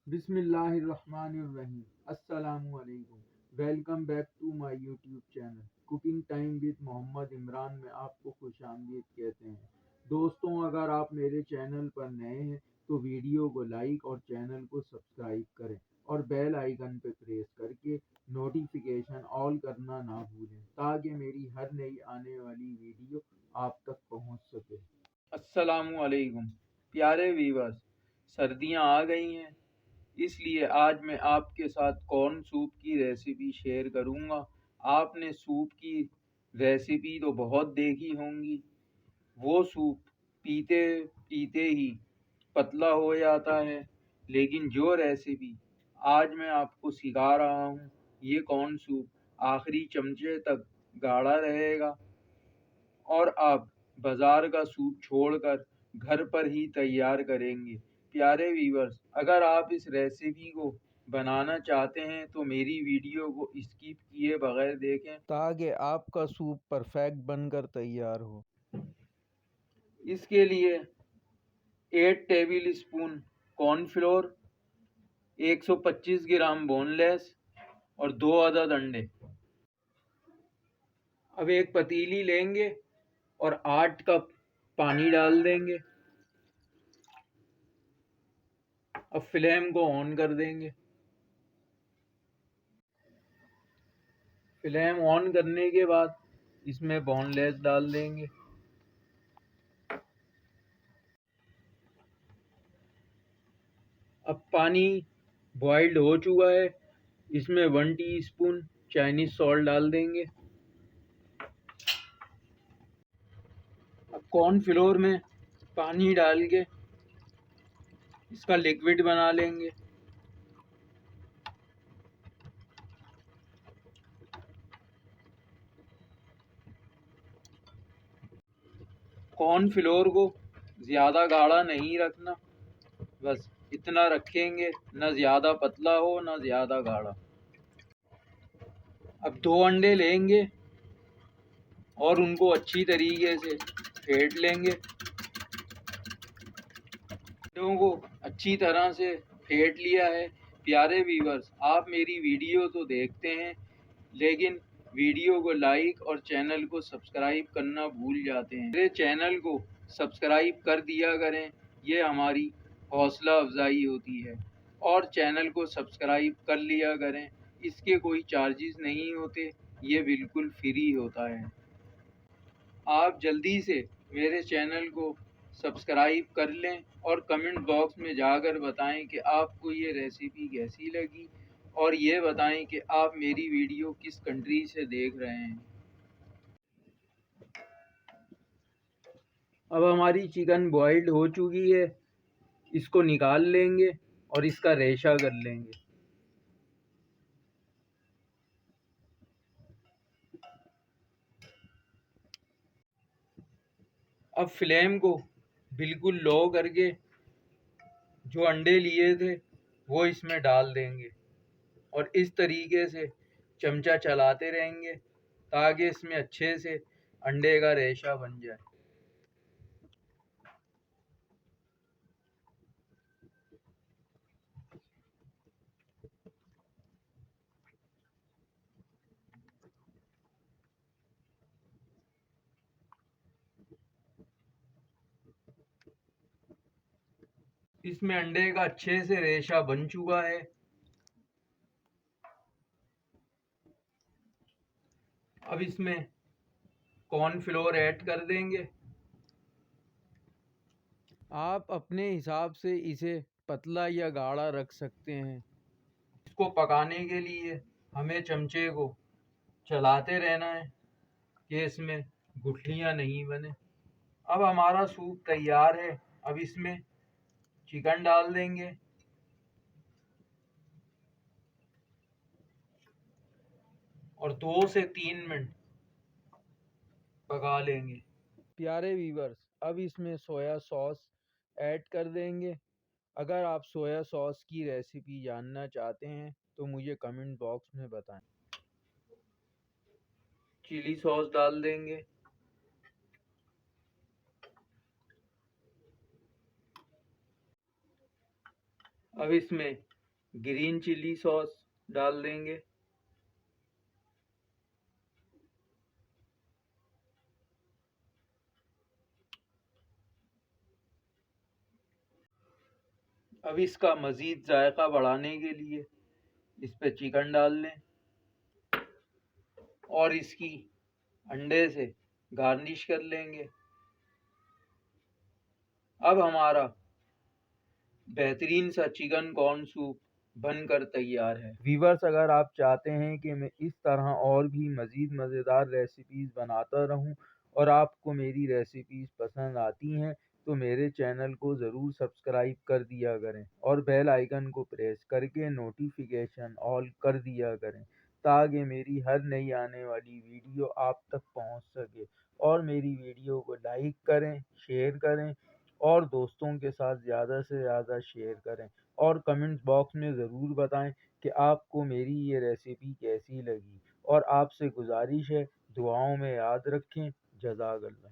बिस्मिल्लाहिर्रहमानिर्रहीम। अस्सलामुअलैकुम। Welcome back to my YouTube channel cooking time with Mohammad Imran में आपको खुशामदीद कहते हैं। दोस्तों, अगर आप मेरे चैनल पर नए हैं तो वीडियो को लाइक और चैनल को सब्सक्राइब करें और बेल आइकन पर प्रेस करके नोटिफिकेशन ऑल करना ना भूलें ताकि मेरी हर नई आने वाली वीडियो आप तक पहुंच सके। अस्सलामुअलैकुम प्यारे वीवर्स, सर्दियां आ गई हैं, इसलिए आज मैं आपके साथ कॉर्न सूप की रेसिपी शेयर करूंगा। आपने सूप की रेसिपी तो बहुत देखी होंगी। वो सूप पीते पीते ही पतला हो जाता है, लेकिन जो रेसिपी आज मैं आपको सिखा रहा हूँ, ये कॉर्न सूप आखिरी चमचे तक गाढ़ा रहेगा और आप बाजार का सूप छोड़कर घर पर ही तैयार करेंगे। प्यारे व्यूअर्स, अगर आप इस रेसिपी को बनाना चाहते हैं तो मेरी वीडियो को स्किप किए बगैर देखें ताकि आपका सूप परफेक्ट बनकर तैयार हो। इसके लिए 8 टेबल स्पून कॉर्नफ्लोर, 125 ग्राम बोनलेस और 2 अदद अंडे। अब एक पतीली लेंगे और 8 कप पानी डाल देंगे। अब फ्लेम को ऑन कर देंगे। फ्लेम ऑन करने के बाद इसमें बोनलेस डाल देंगे। अब पानी बॉइल्ड हो चुका है, इसमें 1 टीस्पून चाइनीज सॉल्ट डाल देंगे। अब कॉर्नफ्लोर में पानी डाल के इसका लिक्विड बना लेंगे। कॉर्नफ्लोर को ज़्यादा गाढ़ा नहीं रखना, बस इतना रखेंगे, ना ज़्यादा पतला हो ना ज़्यादा गाढ़ा। अब 2 अंडे लेंगे और उनको अच्छी तरीके से फेंट लेंगे। अंडों को अच्छी तरह से फेंट लिया है। प्यारे व्यूअर्स, आप मेरी वीडियो तो देखते हैं, लेकिन वीडियो को लाइक और चैनल को सब्सक्राइब करना भूल जाते हैं। मेरे चैनल को सब्सक्राइब कर दिया करें, ये हमारी हौसला अफजाई होती है। और चैनल को सब्सक्राइब कर लिया करें, इसके कोई चार्जेस नहीं होते, ये बिल्कुल फ्री होता है। आप जल्दी से मेरे चैनल को सब्सक्राइब कर लें और कमेंट बॉक्स में जाकर बताएं कि आपको ये रेसिपी कैसी लगी और ये बताएं कि आप मेरी वीडियो किस कंट्री से देख रहे हैं। अब हमारी चिकन बॉइल्ड हो चुकी है, इसको निकाल लेंगे और इसका रेशा कर लेंगे। अब फ्लेम को बिल्कुल लो करके जो अंडे लिए थे वो इसमें डाल देंगे और इस तरीके से चमचा चलाते रहेंगे ताकि इसमें अच्छे से अंडे का रेशा बन जाए। इसमें अंडे का अच्छे से रेशा बन चुका है। अब इसमें कॉर्नफ्लोर ऐड कर देंगे। आप अपने हिसाब से इसे पतला या गाढ़ा रख सकते हैं। इसको पकाने के लिए हमें चमचे को चलाते रहना है कि इसमें गुठलियां नहीं बने। अब हमारा सूप तैयार है। अब इसमें चिकन डाल देंगे और 2 से 3 मिनट पका लेंगे। प्यारे व्यूअर्स, अब इसमें सोया सॉस ऐड कर देंगे। अगर आप सोया सॉस की रेसिपी जानना चाहते हैं तो मुझे कमेंट बॉक्स में बताएं। चिली सॉस डाल देंगे। अब इसमें ग्रीन चिली सॉस डाल देंगे। अब इसका मज़ीद जायका बढ़ाने के लिए इस पे चिकन डाल लें और इसकी अंडे से गार्निश कर लेंगे। अब हमारा बेहतरीन सा चिकन कॉर्न सूप बनकर तैयार है। वीवर्स, अगर आप चाहते हैं कि मैं इस तरह और भी मज़ीद मज़ेदार रेसिपीज़ बनाता रहूं और आपको मेरी रेसिपीज़ पसंद आती हैं तो मेरे चैनल को ज़रूर सब्सक्राइब कर दिया करें और बेल आइकन को प्रेस करके नोटिफिकेशन ऑल कर दिया करें ताकि मेरी हर नई आने वाली वीडियो आप तक पहुंच सके। और मेरी वीडियो को लाइक करें, शेयर करें और दोस्तों के साथ ज़्यादा से ज़्यादा शेयर करें और कमेंट्स बॉक्स में ज़रूर बताएं कि आपको मेरी ये रेसिपी कैसी लगी। और आपसे गुजारिश है, दुआओं में याद रखें। जज़ाकल्लाह।